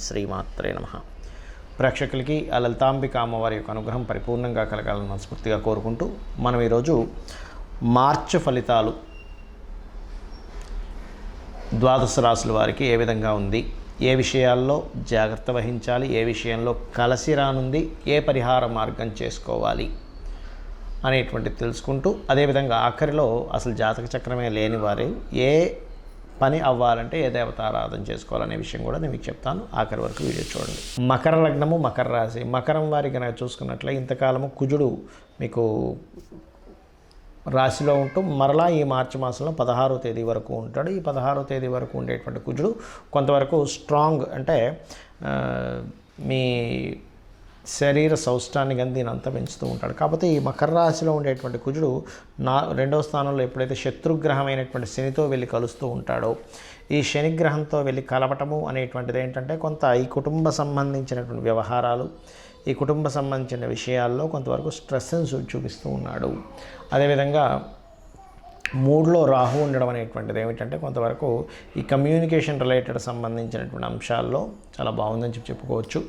శ్రీమాత్రే నమః. ప్రేక్షకులకి ఆ లలితాంబిక అమ్మవారి యొక్క అనుగ్రహం పరిపూర్ణంగా కలగాలని మనస్ఫూర్తిగా కోరుకుంటూ మనం ఈరోజు మార్చి ఫలితాలు ద్వాదశ రాశుల వారికి ఏ విధంగా ఉంది, ఏ విషయాల్లో జాగ్రత్త వహించాలి, ఏ విషయంలో కలసి రానుంది, ఏ పరిహార మార్గం చేసుకోవాలి అనేటువంటిది తెలుసుకుంటూ, అదేవిధంగా ఆఖరిలో అసలు జాతక చక్రమే లేని వారు ఏ పని అవ్వాలంటే ఏ దేవత ఆరాధన చేసుకోవాలనే విషయం కూడా నేను మీకు చెప్తాను. ఆఖరి వరకు వీడియో చూడండి. మకర లగ్నము, మకర రాశి. మకరం వారికి కనుక చూసుకున్నట్లే ఇంతకాలము కుజుడు మీకు రాశిలో ఉంటూ మరలా ఈ మార్చి మాసంలో 16వ తేదీ వరకు ఉంటాడు. ఈ 16వ తేదీ వరకు ఉండేటువంటి కుజుడు కొంతవరకు స్ట్రాంగ్, అంటే మీ శరీర సౌష్ఠాన్ని కానీ దీని అంతా పెంచుతూ ఉంటాడు. కాకపోతే ఈ మకర రాశిలో ఉండేటువంటి కుజుడు రెండవ స్థానంలో ఎప్పుడైతే శత్రుగ్రహమైనటువంటి శనితో వెళ్ళి కలుస్తూ ఉంటాడో, ఈ శనిగ్రహంతో వెళ్ళి కలవటము అనేటువంటిది ఏంటంటే కొంత ఈ కుటుంబ సంబంధించినటువంటి వ్యవహారాలు, ఈ కుటుంబ సంబంధించిన విషయాల్లో కొంతవరకు స్ట్రెస్ని చూపిస్తూ ఉన్నాడు. అదేవిధంగా మూడులో రాహు ఉండడం అనేటువంటిది ఏమిటంటే కొంతవరకు ఈ కమ్యూనికేషన్ రిలేటెడ్ సంబంధించినటువంటి అంశాల్లో చాలా బాగుందని చెప్పుకోవచ్చు.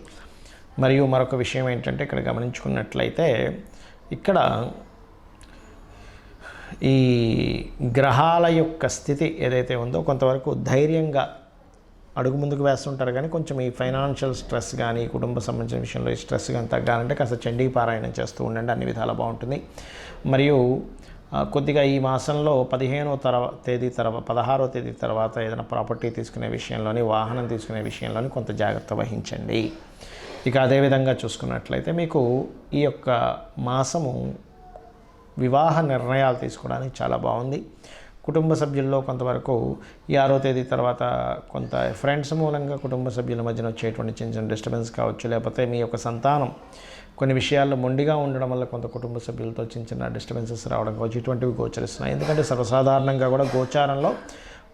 మరియు మరొక విషయం ఏంటంటే ఇక్కడ గమనించుకున్నట్లయితే ఇక్కడ ఈ గ్రహాల యొక్క స్థితి ఏదైతే ఉందో కొంతవరకు ధైర్యంగా అడుగు ముందుకు వేస్తుంటారు. కానీ కొంచెం ఈ ఫైనాన్షియల్ స్ట్రెస్ కానీ కుటుంబ సంబంధించిన విషయంలో ఈ స్ట్రెస్ కానీ తగ్గాలంటే కాస్త చండీ పారాయణం చేస్తూ ఉండండి, అన్ని విధాలా బాగుంటుంది. మరియు కొద్దిగా ఈ మాసంలో 16వ తేదీ తర్వాత ఏదైనా ప్రాపర్టీ తీసుకునే విషయంలోని, వాహనం తీసుకునే విషయంలోని కొంత జాగ్రత్త వహించండి. ఇక అదేవిధంగా చూసుకున్నట్లయితే మీకు ఈ యొక్క మాసము వివాహ నిర్ణయాలు తీసుకోవడానికి చాలా బాగుంది. కుటుంబ సభ్యుల్లో కొంతవరకు ఈ 6వ తేదీ తర్వాత కొంత ఫ్రెండ్స్ మూలంగా కుటుంబ సభ్యుల మధ్యన వచ్చేటువంటి చిన్న చిన్న డిస్టర్బెన్స్ కావచ్చు, లేకపోతే మీ యొక్క సంతానం కొన్ని విషయాల్లో మొండిగా ఉండడం వల్ల కొంత కుటుంబ సభ్యులతో చిన్న చిన్న డిస్టర్బెన్సెస్ రావడం కావచ్చు, ఇటువంటివి గోచరిస్తున్నాయి. ఎందుకంటే సర్వసాధారణంగా కూడా గోచారంలో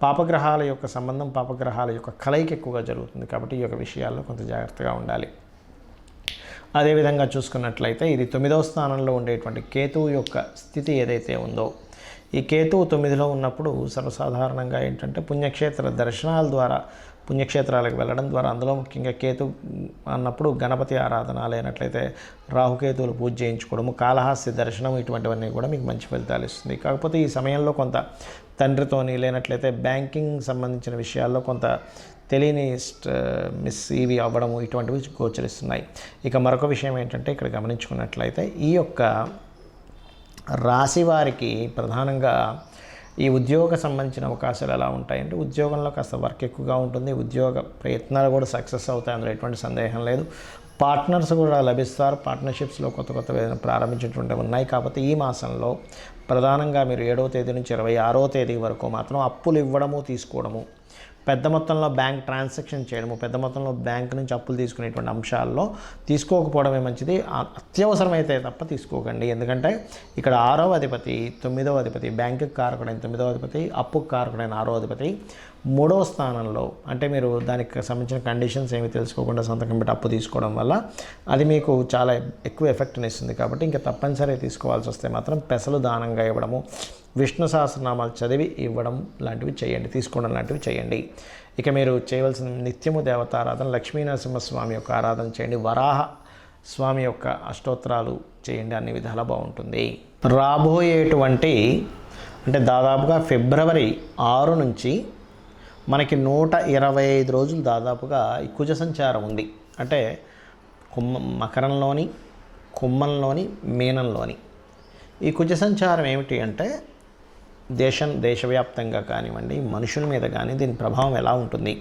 పాపగ్రహాల యొక్క సంబంధం, పాపగ్రహాల యొక్క కలయిక ఎక్కువగా జరుగుతుంది. కాబట్టి ఈ యొక్క విషయాల్లో కొంత జాగ్రత్తగా ఉండాలి. అదేవిధంగా చూసుకున్నట్లయితే ఇది 9వ స్థానంలో ఉండేటువంటి కేతువు యొక్క స్థితి ఏదైతే ఉందో, ఈ కేతువు 9లో ఉన్నప్పుడు సర్వసాధారణంగా ఏంటంటే పుణ్యక్షేత్ర దర్శనాల ద్వారా, పుణ్యక్షేత్రాలకు వెళ్ళడం ద్వారా, అందులో ముఖ్యంగా కేతు అన్నప్పుడు గణపతి ఆరాధన, లేనట్లయితే రాహుకేతువులు పూజ చేయించుకోవడము, కాళహస్తి దర్శనం, ఇటువంటివన్నీ కూడా మీకు మంచి ఫలితాలు ఇస్తుంది. కాకపోతే ఈ సమయంలో కొంత తండ్రితోని, లేనట్లయితే బ్యాంకింగ్ సంబంధించిన విషయాల్లో కొంత తెలియని మిస్ ఇవి అవ్వడము, ఇటువంటివి గోచరిస్తున్నాయి. ఇక మరొక విషయం ఏంటంటే ఇక్కడ గమనించుకున్నట్లయితే ఈ యొక్క రాశి వారికి ప్రధానంగా ఈ ఉద్యోగ సంబంధించిన అవకాశాలు ఎలా ఉంటాయంటే, ఉద్యోగంలో కాస్త వర్క్ ఎక్కువగా ఉంటుంది, ఉద్యోగ ప్రయత్నాలు కూడా సక్సెస్ అవుతాయి, అందులో ఎటువంటి సందేహం లేదు. పార్ట్నర్స్ కూడా లభిస్తారు, పార్ట్నర్షిప్స్లో కొత్త ఏదైనా ప్రారంభించేటువంటివి ఉన్నాయి. కాబట్టి ఈ మాసంలో ప్రధానంగా మీరు 7వ తేదీ నుంచి 26వ తేదీ వరకు మాత్రం అప్పులు ఇవ్వడము, తీసుకోవడము, పెద్ద మొత్తంలో బ్యాంక్ ట్రాన్సాక్షన్ చేయడము, పెద్ద మొత్తంలో బ్యాంక్ నుంచి అప్పులు తీసుకునేటువంటి అంశాల్లో తీసుకోకపోవడమే మంచిది. అత్యవసరమైతే తప్ప తీసుకోకండి. ఎందుకంటే ఇక్కడ 6వ అధిపతి 9వ అధిపతి, బ్యాంకుకి కారకుడైన 9వ అధిపతి, అప్పుకు కారకుడైన 6వ అధిపతి 3వ స్థానంలో, అంటే మీరు దానికి సంబంధించిన కండిషన్స్ ఏమి తెలుసుకోకుండా సంతకం పెట్టి అప్పు తీసుకోవడం వల్ల అది మీకు చాలా ఎక్కువ ఎఫెక్ట్ని ఇస్తుంది. కాబట్టి ఇంకా తప్పనిసరిగా తీసుకోవాల్సి వస్తే మాత్రం పెసలు దానంగా ఇవ్వడము, విష్ణు సహస్రనామాలు చదివి ఇవ్వడం లాంటివి చేయండి, తీసుకోవడం లాంటివి చేయండి. ఇక మీరు చేయవలసిన నిత్యము దేవతారాధన, లక్ష్మీనరసింహస్వామి యొక్క ఆరాధన చేయండి, వరాహ స్వామి యొక్క అష్టోత్తరాలు చేయండి, అన్ని విధాలా బాగుంటుంది. రాబోయేటువంటి అంటే దాదాపుగా ఫిబ్రవరి 6 నుంచి మనకి 125 రోజులు దాదాపుగా ఈ కుజ సంచారం ఉంది. అంటే మకరంలోని, కుంభంలోని, మీనంలోని ఈ కుజ సంచారం ఏమిటి అంటే దేశవ్యాప్తంగా కానివ్వండి, మనుషుల మీద కానీ దీని ప్రభావం ఎలా ఉంటుంది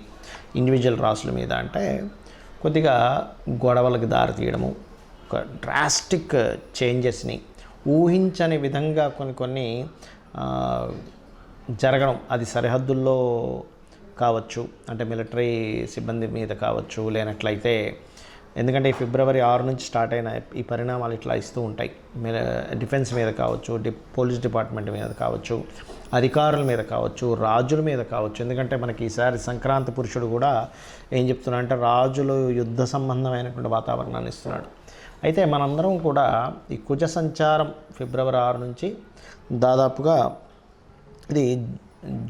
ఇండివిజువల్ రాసుల మీద అంటే కొద్దిగా గొడవలకు దారితీయడము, ఒక డ్రాస్టిక్ చేంజెస్ని ఊహించని విధంగా కొన్ని జరగడం, అది సరిహద్దుల్లో కావచ్చు, అంటే మిలిటరీ సిబ్బంది మీద కావచ్చు, లేనట్లయితే ఎందుకంటే ఈ ఫిబ్రవరి 6 నుంచి స్టార్ట్ అయిన ఈ పరిణామాలు ఇట్లా ఇస్తూ ఉంటాయి. డిఫెన్స్ మీద కావచ్చు, పోలీస్ డిపార్ట్మెంట్ మీద కావచ్చు, అధికారుల మీద కావచ్చు, రాజుల మీద కావచ్చు. ఎందుకంటే మనకి ఈసారి సంక్రాంతి పురుషుడు కూడా ఏం చెప్తున్నా అంటే రాజులు యుద్ధ సంబంధమైనటువంటి వాతావరణాన్ని ఇస్తున్నాడు. అయితే మనందరం కూడా ఈ కుజ సంచారం ఫిబ్రవరి 6 నుంచి దాదాపుగా ఇది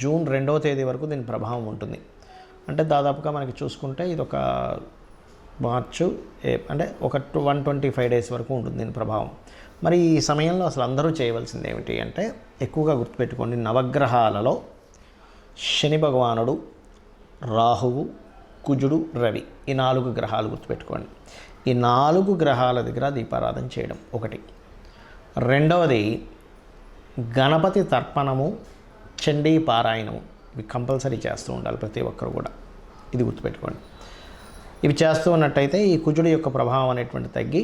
జూన్ 2వ తేదీ వరకు దీని ప్రభావం ఉంటుంది. అంటే దాదాపుగా మనకి చూసుకుంటే ఇది ఒక మార్చు అంటే ఒక 125 డేస్ వరకు ఉంటుంది దీని ప్రభావం. మరి ఈ సమయంలో అసలు అందరూ చేయవలసింది ఏమిటి అంటే, ఎక్కువగా గుర్తుపెట్టుకోండి, నవగ్రహాలలో శని భగవానుడు, రాహువు, కుజుడు, రవి, ఈ 4 గ్రహాలు గుర్తుపెట్టుకోండి. ఈ 4 గ్రహాల దగ్గర దీపారాధన చేయడం ఒకటి. రెండవది గణపతి తర్పణము, చండీ పారాయణము, ఇవి కంపల్సరీ చేస్తూ ఉండాలి ప్రతి ఒక్కరు కూడా. ఇది గుర్తుపెట్టుకోండి. ఇవి చేస్తూ ఉన్నట్టయితే ఈ కుజుడు యొక్క ప్రభావం అనేటువంటి తగ్గి,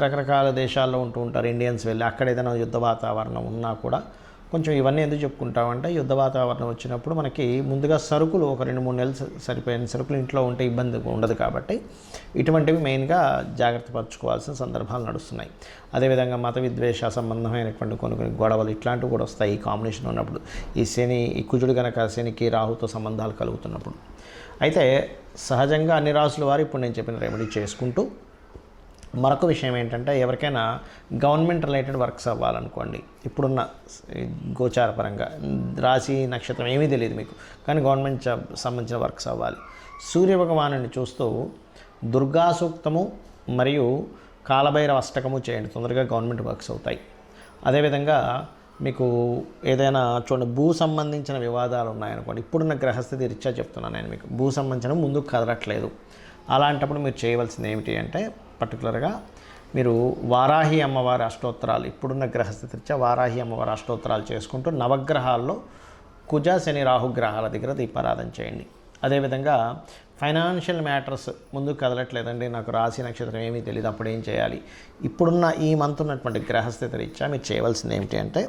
రకరకాల దేశాల్లో ఉంటూ ఉంటారు ఇండియన్స్ వెళ్ళి, అక్కడ ఏదైనా యుద్ధ వాతావరణం ఉన్నా కూడా కొంచెం ఇవన్నీ ఎందుకు చెప్పుకుంటామంటే, యుద్ధ వాతావరణం వచ్చినప్పుడు మనకి ముందుగా సరుకులు ఒక 2-3 నెలలు సరిపోయిన సరుకులు ఇంట్లో ఉంటే ఇబ్బంది ఉండదు కాబట్టి ఇటువంటివి మెయిన్గా జాగ్రత్త పరచుకోవాల్సిన సందర్భాలు నడుస్తున్నాయి. అదేవిధంగా మత విద్వేష సంబంధమైనటువంటి కొన్ని గొడవలు ఇట్లాంటివి కూడా వస్తాయి ఈ కాంబినేషన్ ఉన్నప్పుడు. ఈ కుజుడు కనుక శనికి రాహుతో సంబంధాలు కలుగుతున్నప్పుడు. అయితే సహజంగా అన్ని రాసుల వారు ఇప్పుడు నేను చెప్పిన రెమెడీ చేసుకుంటూ, మరొక విషయం ఏంటంటే, ఎవరికైనా గవర్నమెంట్ రిలేటెడ్ వర్క్స్ అవ్వాలనుకోండి, ఇప్పుడున్న గోచారపరంగా రాశి నక్షత్రం ఏమీ తెలియదు మీకు, కానీ గవర్నమెంట్ జాబ్ సంబంధించిన వర్క్స్ అవ్వాలి. సూర్యభగవాను చూస్తూ దుర్గా సూక్తము మరియు కాలభైరవ అష్టకము చేయండి, తొందరగా గవర్నమెంట్ వర్క్స్ అవుతాయి. అదేవిధంగా మీకు ఏదైనా చూడండి, భూ సంబంధించిన వివాదాలు ఉన్నాయనుకోండి, ఇప్పుడున్న గ్రహస్థితి రీత్యా చెప్తున్నాను నేను మీకు, భూ సంబంధించిన ముందుకు కదలట్లేదు, అలాంటప్పుడు మీరు చేయవలసింది ఏమిటి అంటే, పర్టికులర్గా మీరు వారాహి అమ్మవారి అష్టోత్తరాలు, ఇప్పుడున్న గ్రహస్థితి రీత్యా వారాహి అమ్మవారి అష్టోత్తరాలు చేసుకుంటూ నవగ్రహాల్లో కుజ శని రాహు గ్రహాల దగ్గర దీపారాధన చేయండి. అదేవిధంగా ఫైనాన్షియల్ మ్యాటర్స్ ముందుకు కదలట్లేదండి, నాకు రాశి నక్షత్రం ఏమీ తెలియదు, అప్పుడు ఏం చేయాలి, ఇప్పుడున్న ఈ మంత్ ఉన్నటువంటి గ్రహస్థితి రీత్యా మీరు చేయవలసింది ఏమిటి అంటే,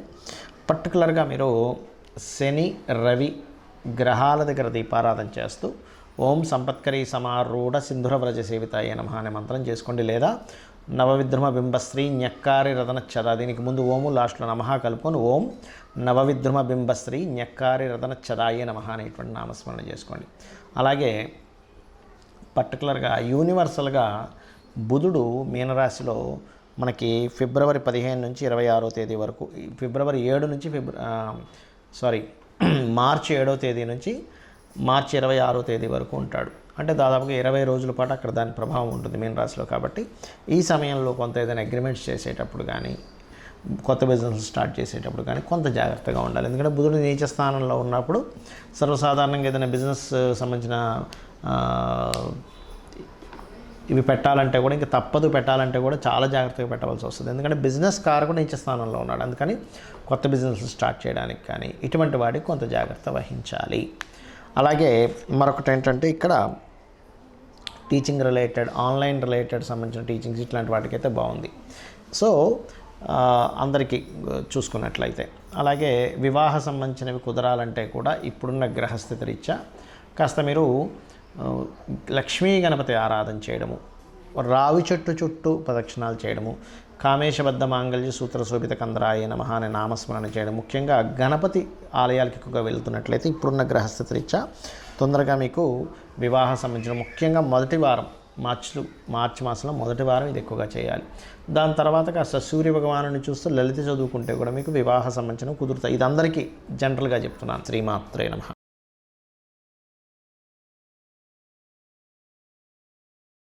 పర్టికులర్గా మీరు శని రవి గ్రహాల దగ్గర దీపారాధన చేస్తూ ఓం సంపత్కరీ సమారూఢ సింధుర వ్రజ సేవితాయ నమః అనే మంత్రం చేసుకోండి. లేదా నవవిద్రుమ బింబశ్రీ న్యక్కారి రతనచ్చద, దీనికి ముందు ఓము లాస్ట్లో నమః కలుపుకొని ఓం నవవిద్రుమ బింబశ్రీ న్యక్కారి రతనచ్చదాయ నమః అనేటువంటి నామస్మరణ చేసుకోండి. అలాగే పర్టికులర్గా యూనివర్సల్గా బుధుడు మీనరాశిలో మనకి ఫిబ్రవరి 15 నుంచి 26వ తేదీ వరకు, ఫిబ్రవరి 7 నుంచి మార్చి 7వ తేదీ నుంచి మార్చి 26వ తేదీ వరకు ఉంటాడు. అంటే దాదాపుగా 20 రోజుల పాటు అక్కడ దాని ప్రభావం ఉంటుంది మీనరాశిలో. కాబట్టి ఈ సమయంలో కొంత ఏదైనా అగ్రిమెంట్స్ చేసేటప్పుడు కానీ, కొత్త బిజినెస్ స్టార్ట్ చేసేటప్పుడు కానీ కొంత జాగ్రత్తగా ఉండాలి. ఎందుకంటే బుధుడు నీచ స్థానంలో ఉన్నప్పుడు సర్వసాధారణంగా ఏదైనా బిజినెస్ సంబంధించిన ఇవి పెట్టాలంటే కూడా, ఇంకా తప్పదు పెట్టాలంటే కూడా చాలా జాగ్రత్తగా పెట్టవలసి వస్తుంది. ఎందుకంటే బిజినెస్ కారకుడు నీచ స్థానంలో ఉన్నాడు, అందుకని కొత్త బిజినెస్ స్టార్ట్ చేయడానికి కానీ ఇటువంటి వాటికి కొంత జాగ్రత్త వహించాలి. అలాగే మరొకటి ఏంటంటే, ఇక్కడ టీచింగ్ రిలేటెడ్, ఆన్లైన్ రిలేటెడ్ సంబంధించిన టీచింగ్స్ ఇట్లాంటి వాటికైతే బాగుంది. సో అందరికీ చూసుకున్నట్లయితే, అలాగే వివాహ సంబంధించినవి కుదరాలంటే కూడా ఇప్పుడున్న గ్రహస్థితి రీత్యా కాస్త మీరు లక్ష్మీ గణపతి ఆరాధన చేయడము, రావి చెట్టు చుట్టూ ప్రదక్షిణాలు చేయడము, కామేశబద్ధ మాంగళ్య సూత్ర శోభిత కందరాయ నమః అనే నామస్మరణ చేయడం, ముఖ్యంగా గణపతి ఆలయాలకు ఎక్కువగా వెళ్తున్నట్లయితే ఇప్పుడున్న గ్రహస్థితి రీత్యా తొందరగా మీకు వివాహ సంబంధించిన, ముఖ్యంగా మొదటి వారం మార్చి మాసంలో మొదటి వారం ఇది ఎక్కువగా చేయాలి. దాని తర్వాత కాస్త సూర్య భగవాను చూస్తూ లలిత చదువుకుంటే కూడా మీకు వివాహ సంబంధించిన కుదురుతాయి. ఇది అందరికీ జనరల్గా చెప్తున్నాను. శ్రీమాత్రే నమః.